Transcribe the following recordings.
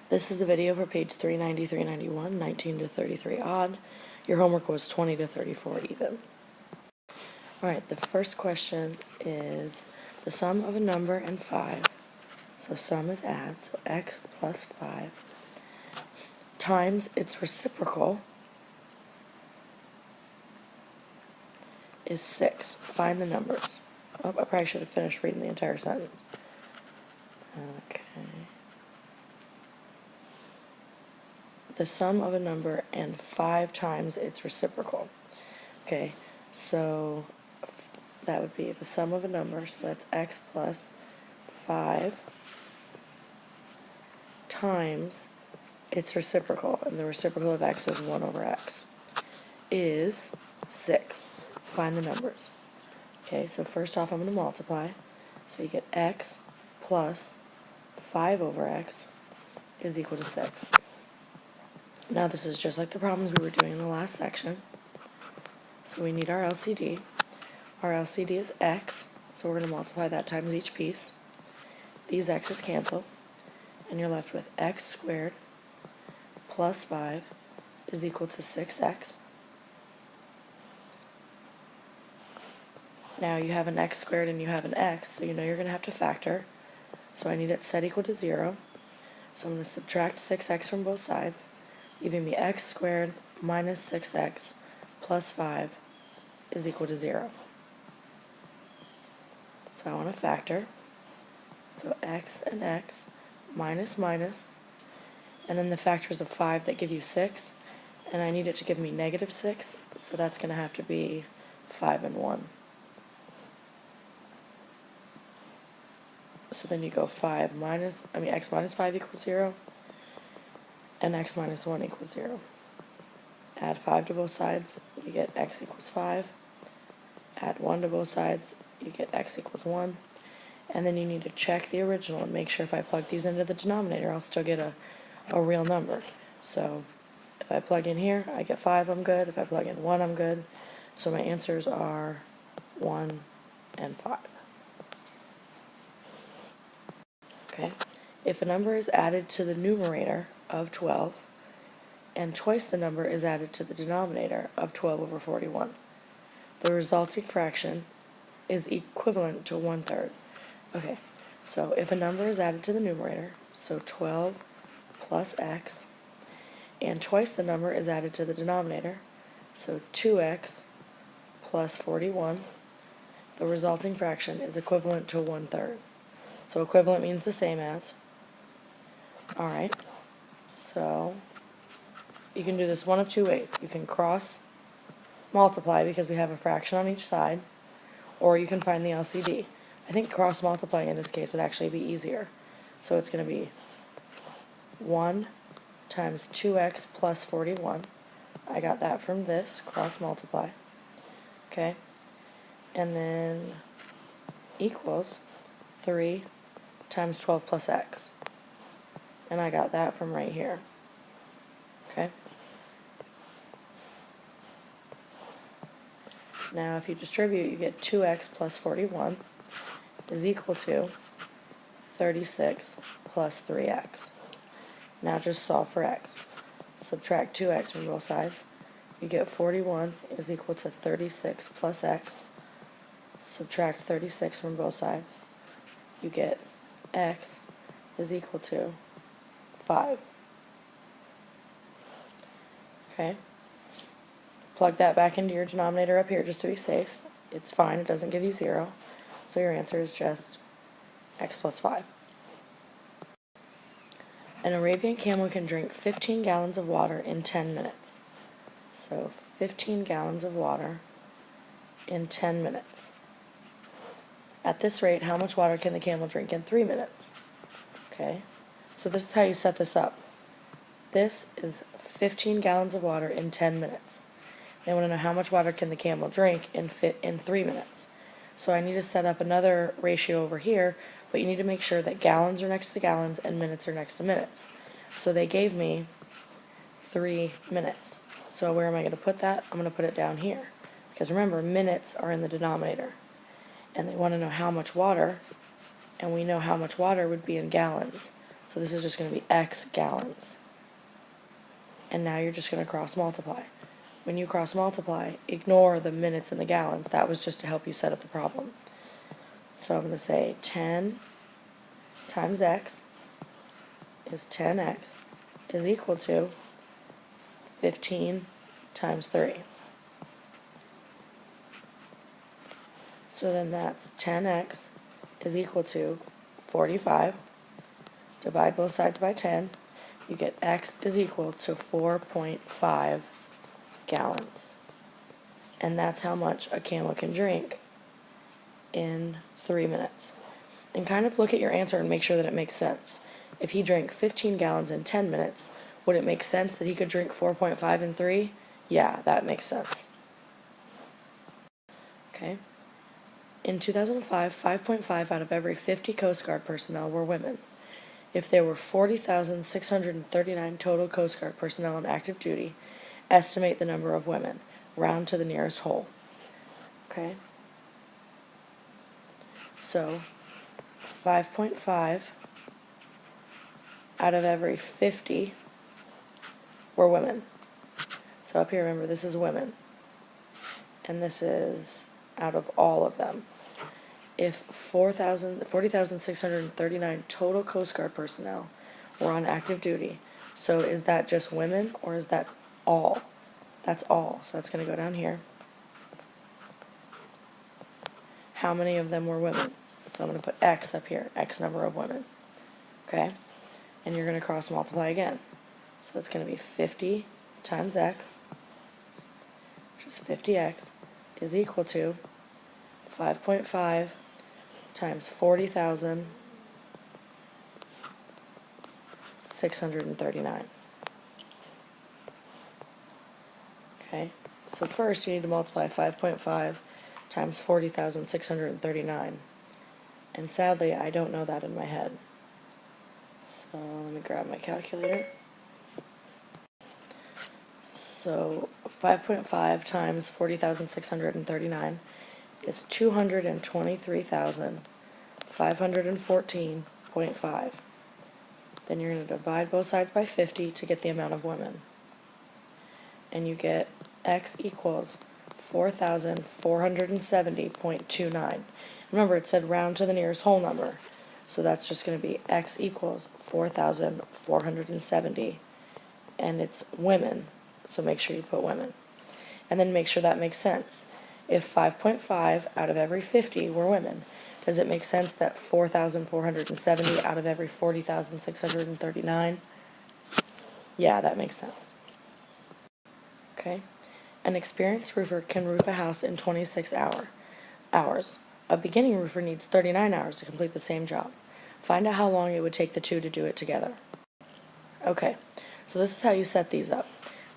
This is the video for page 390, 391, 19 to 33 odd. Your homework was 20 to 34 even. Alright, the first question is the sum of a number and 5. So sum is add, so x plus 5 times its reciprocal is 6. Find the numbers. Oh, I probably should have finished reading the entire sentence. Okay. The sum of a number and 5 times its reciprocal. Okay, so that would be the sum of a number, so that's x plus 5 times its reciprocal, and the reciprocal of x is 1 over x, is 6. Find the numbers. Okay, so first off I'm going to multiply, so you get x plus 5 over x is equal to 6. Now this is just like the problems we were doing in the last section. So we need our LCD. Our LCD is x, so we're going to multiply that times each piece. These x's cancel, and you're left with x squared plus 5 is equal to 6x. Now you have an x squared and you have an x, so you know you're going to have to factor. So I need it set equal to 0. So I'm going to subtract 6x from both sides, leaving me x squared minus 6x plus 5 is equal to 0. So I want to factor. So x and x minus minus, and then the factors of 5 that give you 6, and I need it to give me negative 6, so that's going to have to be 5 and 1. So then you go x minus 5 equals 0, and x minus 1 equals 0. Add 5 to both sides, you get x equals 5. Add 1 to both sides, you get x equals 1. And then you need to check the original and make sure if I plug these into the denominator, I'll still get a real number. So if I plug in here, I get 5, I'm good. If I plug in 1, I'm good. So my answers are 1 and 5. Okay. If a number is added to the numerator of 12, and twice the number is added to the denominator of 12 over 41, the resulting fraction is equivalent to 1/3. Okay, so if a number is added to the numerator, so 12 plus x, and twice the number is added to the denominator, so 2x plus 41, the resulting fraction is equivalent to 1/3. So equivalent means the same as. Alright, so you can do this one of two ways. You can cross multiply because we have a fraction on each side, or you can find the LCD. I think cross multiplying in this case would actually be easier. So it's going to be 1 times 2x plus 41. I got that from this, cross multiply. Okay, and then equals 3 times 12 plus x. And I got that from right here. Okay. Now if you distribute, you get 2x plus 41 is equal to 36 plus 3x. Now just solve for x. Subtract 2x from both sides. You get 41 is equal to 36 plus x. Subtract 36 from both sides. You get x is equal to 5. Okay. Plug that back into your denominator up here just to be safe. It's fine, it doesn't give you 0. So your answer is just x plus 5. An Arabian camel can drink 15 gallons of water in 10 minutes. So 15 gallons of water in 10 minutes. At this rate, how much water can the camel drink in 3 minutes? Okay, so this is how you set this up. This is 15 gallons of water in 10 minutes. They want to know how much water can the camel drink in 3 minutes. So I need to set up another ratio over here, but you need to make sure that gallons are next to gallons and minutes are next to minutes. So they gave me 3 minutes. So where am I going to put that? I'm going to put it down here. Because remember, minutes are in the denominator. And they want to know how much water, and we know how much water would be in gallons. So this is just going to be X gallons. And now you're just going to cross multiply. When you cross multiply, ignore the minutes and the gallons. That was just to help you set up the problem. So I'm going to say 10 times X is 10X is equal to 15 times 3. So then that's 10X is equal to 45. Divide both sides by 10. You get X is equal to 4.5 gallons. And that's how much a camel can drink in 3 minutes. And kind of look at your answer and make sure that it makes sense. If he drank 15 gallons in 10 minutes, would it make sense that he could drink 4.5 in 3? Yeah, that makes sense. Okay. In 2005, 5.5 out of every 50 Coast Guard personnel were women. If there were 40,639 total Coast Guard personnel on active duty, estimate the number of women. Round to the nearest whole. Okay? So, 5.5 out of every 50 were women. So up here, remember, this is women. And this is out of all of them. If 40,639 total Coast Guard personnel were on active duty, so is that just women or is that all? That's all. So that's going to go down here. How many of them were women? So I'm going to put X up here, X number of women. Okay? And you're going to cross multiply again. So it's going to be 50 times X, which is 50X, is equal to 5.5 times 40,639. Okay, so first you need to multiply 5.5 times 40,639. And sadly, I don't know that in my head. So let me grab my calculator. So 5.5 times 40,639 is 223,514.5. Then you're going to divide both sides by 50 to get the amount of women. And you get X equals 4,470.29. Remember, it said round to the nearest whole number. So that's just going to be X equals 4,470. And it's women. So make sure you put women. And then make sure that makes sense. If 5.5 out of every 50 were women, does it make sense that 4,470 out of every 40,639? Yeah, that makes sense. Okay. An experienced roofer can roof a house in 26 hours. A beginning roofer needs 39 hours to complete the same job. Find out how long it would take the two to do it together. Okay, so this is how you set these up.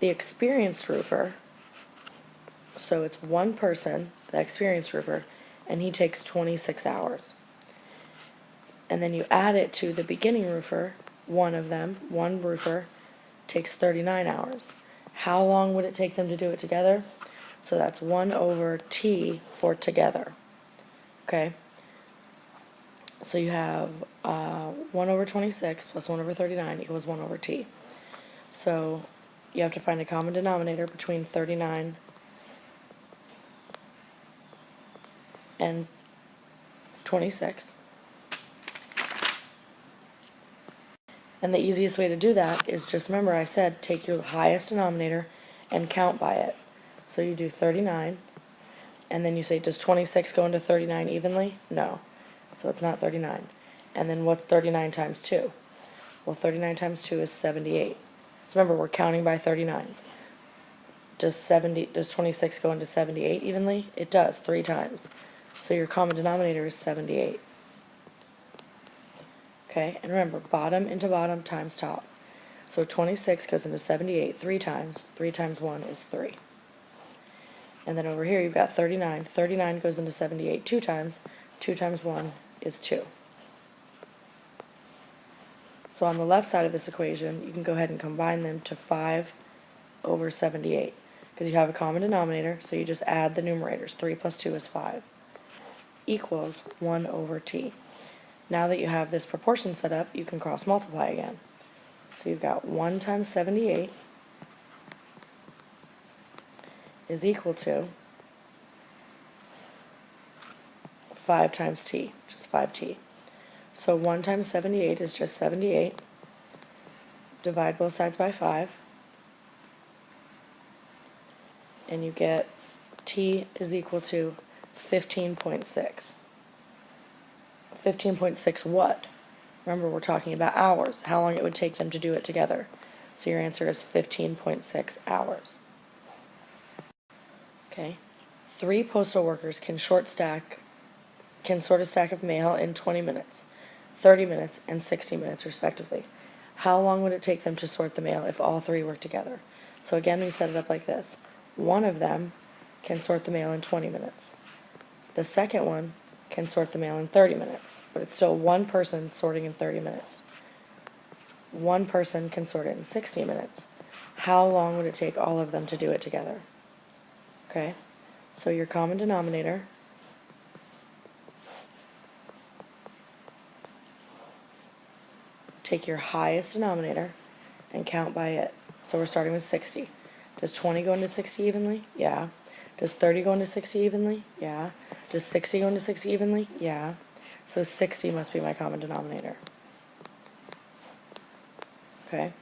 The experienced roofer, so it's one person, the experienced roofer, and he takes 26 hours. And then you add it to the beginning roofer, one roofer, takes 39 hours. How long would it take them to do it together? So that's 1 over T for together. Okay? So you have 1 over 26 plus 1 over 39 equals 1 over T. So you have to find a common denominator between 39 and 26. And the easiest way to do that is just remember I said take your highest denominator and count by it. So you do 39, and then you say, does 26 go into 39 evenly? No. So it's not 39. And then what's 39 times 2? Well, 39 times 2 is 78. So remember, we're counting by 39s. Does 26 go into 78 evenly? It does, 3 times. So your common denominator is 78. Okay, and remember, bottom into bottom times top. So 26 goes into 78 3 times. 3 times 1 is 3. And then over here you've got 39. 39 goes into 78 2 times. 2 times 1 is 2. So on the left side of this equation, you can go ahead and combine them to 5 over 78. Because you have a common denominator, so you just add the numerators. 3 plus 2 is 5. Equals 1 over T. Now that you have this proportion set up, you can cross multiply again. So you've got 1 times 78 is equal to 5 times t, which is 5t. So 1 times 78 is just 78. Divide both sides by 5. And you get t is equal to 15.6. 15.6 what? Remember, we're talking about hours, how long it would take them to do it together. So your answer is 15.6 hours. Okay. 3 postal workers can sort a stack of mail in 20 minutes, 30 minutes, and 60 minutes respectively. How long would it take them to sort the mail if all 3 worked together? So again, we set it up like this. One of them can sort the mail in 20 minutes. The second one can sort the mail in 30 minutes, but it's still one person sorting in 30 minutes. One person can sort it in 60 minutes. How long would it take all of them to do it together? Okay, so your common denominator take your highest denominator and count by it. So we're starting with 60. Does 20 go into 60 evenly? Yeah. Does 30 go into 60 evenly? Yeah. Does 60 go into 60 evenly? Yeah. So 60 must be my common denominator. Okay.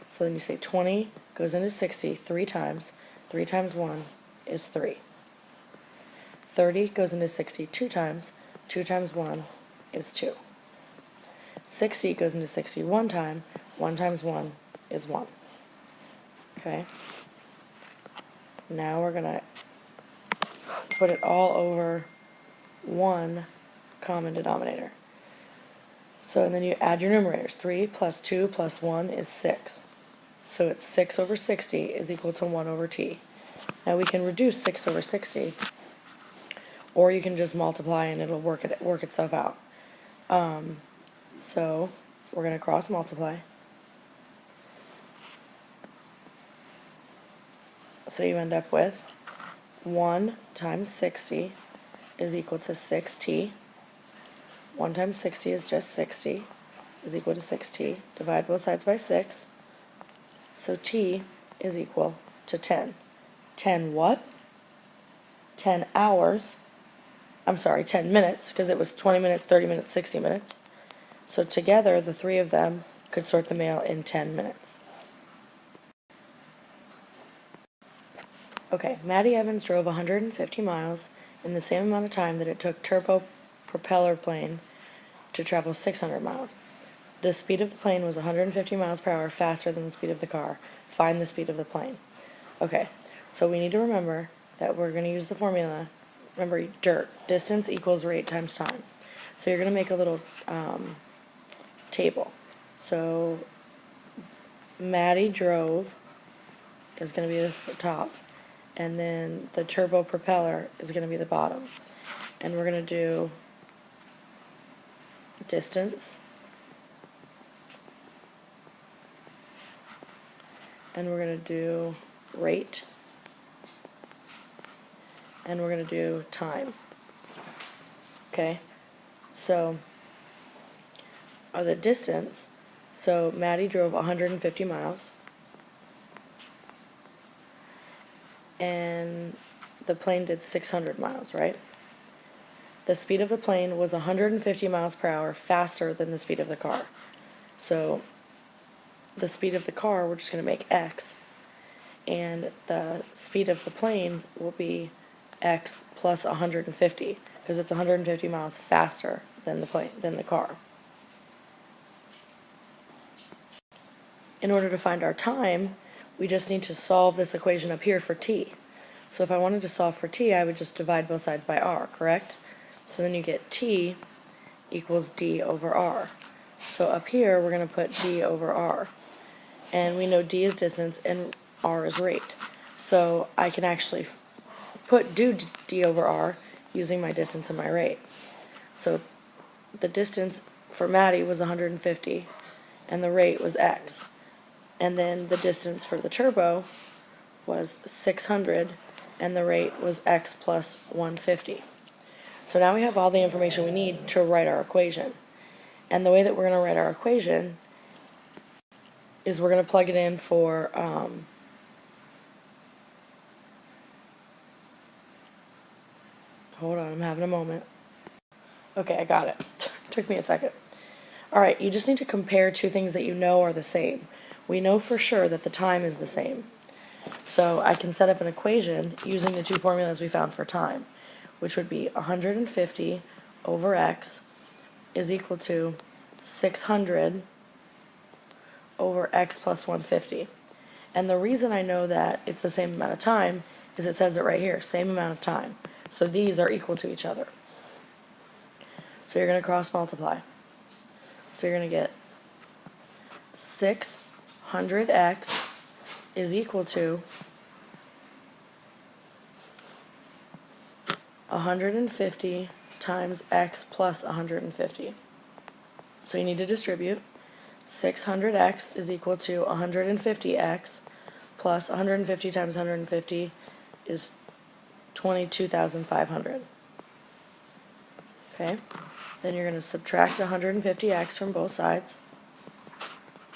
So then you say 20 goes into 60 3 times. 3 times 1 is 3. 30 goes into 60 2 times. 2 times 1 is 2. 60 goes into 60 1 time. 1 times 1 is 1. Okay. Now we're going to put it all over one common denominator. So and then you add your numerators. 3 plus 2 plus 1 is 6. So it's 6 over 60 is equal to 1 over t. Now we can reduce 6 over 60, or you can just multiply and it'll work itself out. So we're going to cross multiply. So you end up with 1 times 60 is equal to 6t. 1 times 60 is just 60, is equal to 6t. Divide both sides by 6. So t is equal to 10. 10 what? 10 hours. I'm sorry, 10 minutes, because it was 20 minutes, 30 minutes, 60 minutes. So together, the 3 of them could sort the mail in 10 minutes. Okay, Maddie Evans drove 150 miles in the same amount of time that it took turbo propeller plane to travel 600 miles. The speed of the plane was 150 miles per hour faster than the speed of the car. Find the speed of the plane. Okay, so we need to remember that we're going to use the formula. Remember, distance equals rate times time. So you're going to make a little table. So Maddie drove is going to be the top, and then the turbo propeller is going to be the bottom. And we're going to do distance, and we're going to do rate, and we're going to do time. Okay, so the distance, so Maddie drove 150 miles, and the plane did 600 miles, right? The speed of the plane was 150 miles per hour faster than the speed of the car. So the speed of the car, we're just going to make x, and the speed of the plane will be x plus 150, because it's 150 miles faster than the car. In order to find our time, we just need to solve this equation up here for t. So if I wanted to solve for t, I would just divide both sides by r, correct? So then you get t equals d over r. So up here, we're going to put d over r. And we know d is distance and r is rate. So I can actually do d over r using my distance and my rate. So the distance for Maddie was 150, and the rate was x. And then the distance for the turbo was 600, and the rate was x plus 150. So now we have all the information we need to write our equation. And the way that we're going to write our equation is we're going to plug it in for hold on, I'm having a moment. Okay, I got it. Took me a second. Alright, you just need to compare two things that you know are the same. We know for sure that the time is the same. So I can set up an equation using the two formulas we found for time, which would be 150 over x is equal to 600 over x plus 150. And the reason I know that it's the same amount of time is it says it right here, same amount of time. So these are equal to each other. So you're going to cross multiply. So you're going to get 600x is equal to 150 times x plus 150. So you need to distribute. 600x is equal to 150x plus 150 times 150 is 22,500. Okay? Then you're going to subtract 150x from both sides.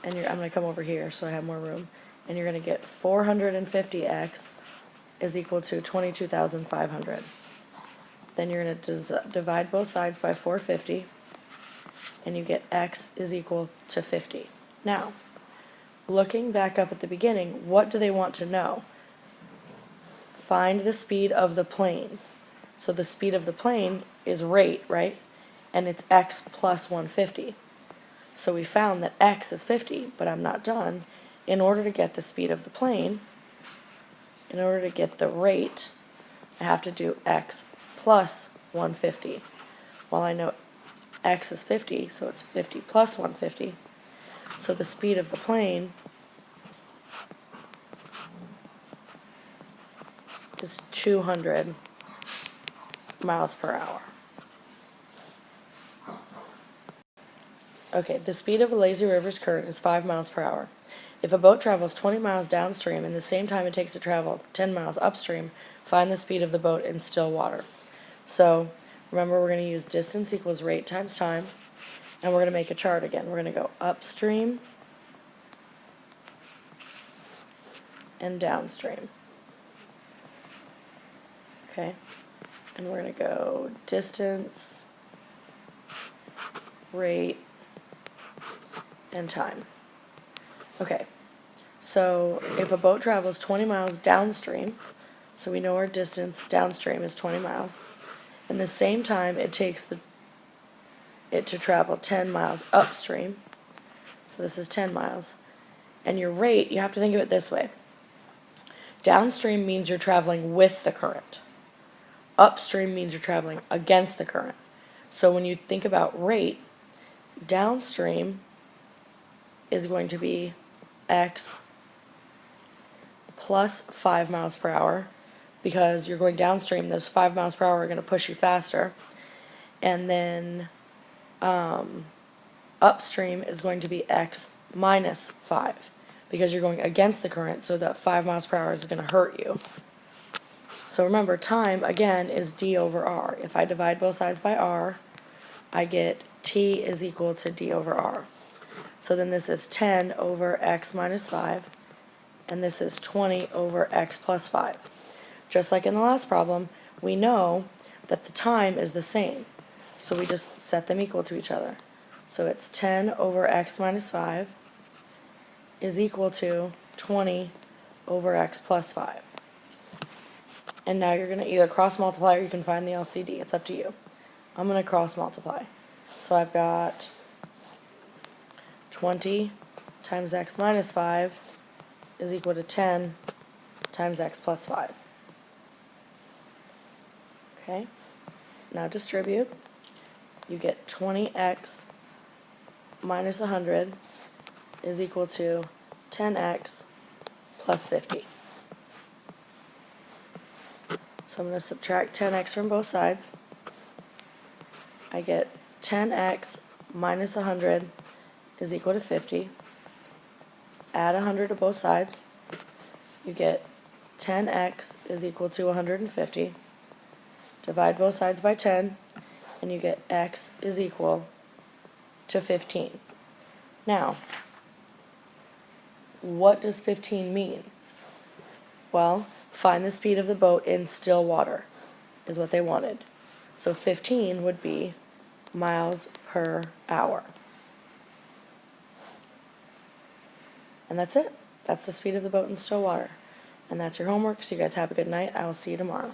And I'm going to come over here so I have more room. And you're going to get 450x is equal to 22,500. Then you're going to divide both sides by 450. And you get x is equal to 50. Now, looking back up at the beginning, what do they want to know? Find the speed of the plane. So the speed of the plane is rate, right? And it's x plus 150. So we found that x is 50, but I'm not done. In order to get the speed of the plane, in order to get the rate, I have to do x plus 150. Well, I know x is 50, so it's 50 plus 150. So the speed of the plane is 200 miles per hour. Okay, the speed of a lazy river's current is 5 miles per hour. If a boat travels 20 miles downstream in the same time it takes to travel 10 miles upstream, find the speed of the boat in still water. So, remember we're going to use distance equals rate times time, and we're going to make a chart again. We're going to go upstream and downstream. Okay, and we're going to go distance, rate, and time. Okay, so if a boat travels 20 miles downstream, so we know our distance downstream is 20 miles, in the same time it takes it to travel 10 miles upstream, so this is 10 miles, and your rate, you have to think of it this way. Downstream means you're traveling with the current. Upstream means you're traveling against the current. So when you think about rate, downstream is going to be x plus 5 miles per hour, because you're going downstream, those 5 miles per hour are going to push you faster. And then upstream is going to be x minus 5, because you're going against the current, so that 5 miles per hour is going to hurt you. So remember, time, again, is d over r. If I divide both sides by r, I get t is equal to d over r. So then this is 10 over x minus 5, and this is 20 over x plus 5. Just like in the last problem, we know that the time is the same, so we just set them equal to each other. So it's 10 over x minus 5 is equal to 20 over x plus 5. And now you're going to either cross multiply or you can find the LCD. It's up to you. I'm going to cross multiply. So I've got 20 times x minus 5 is equal to 10 times x plus 5. Okay, now distribute. You get 20x minus 100 is equal to 10x plus 50. So I'm going to subtract 10x from both sides. I get 10x minus 100 is equal to 50. Add 100 to both sides. You get 10x is equal to 150. Divide both sides by 10, and you get x is equal to 15. Now, what does 15 mean? Well, find the speed of the boat in still water is what they wanted. So 15 would be miles per hour. And that's it. That's the speed of the boat in still water. And that's your homework, so you guys have a good night. I will see you tomorrow.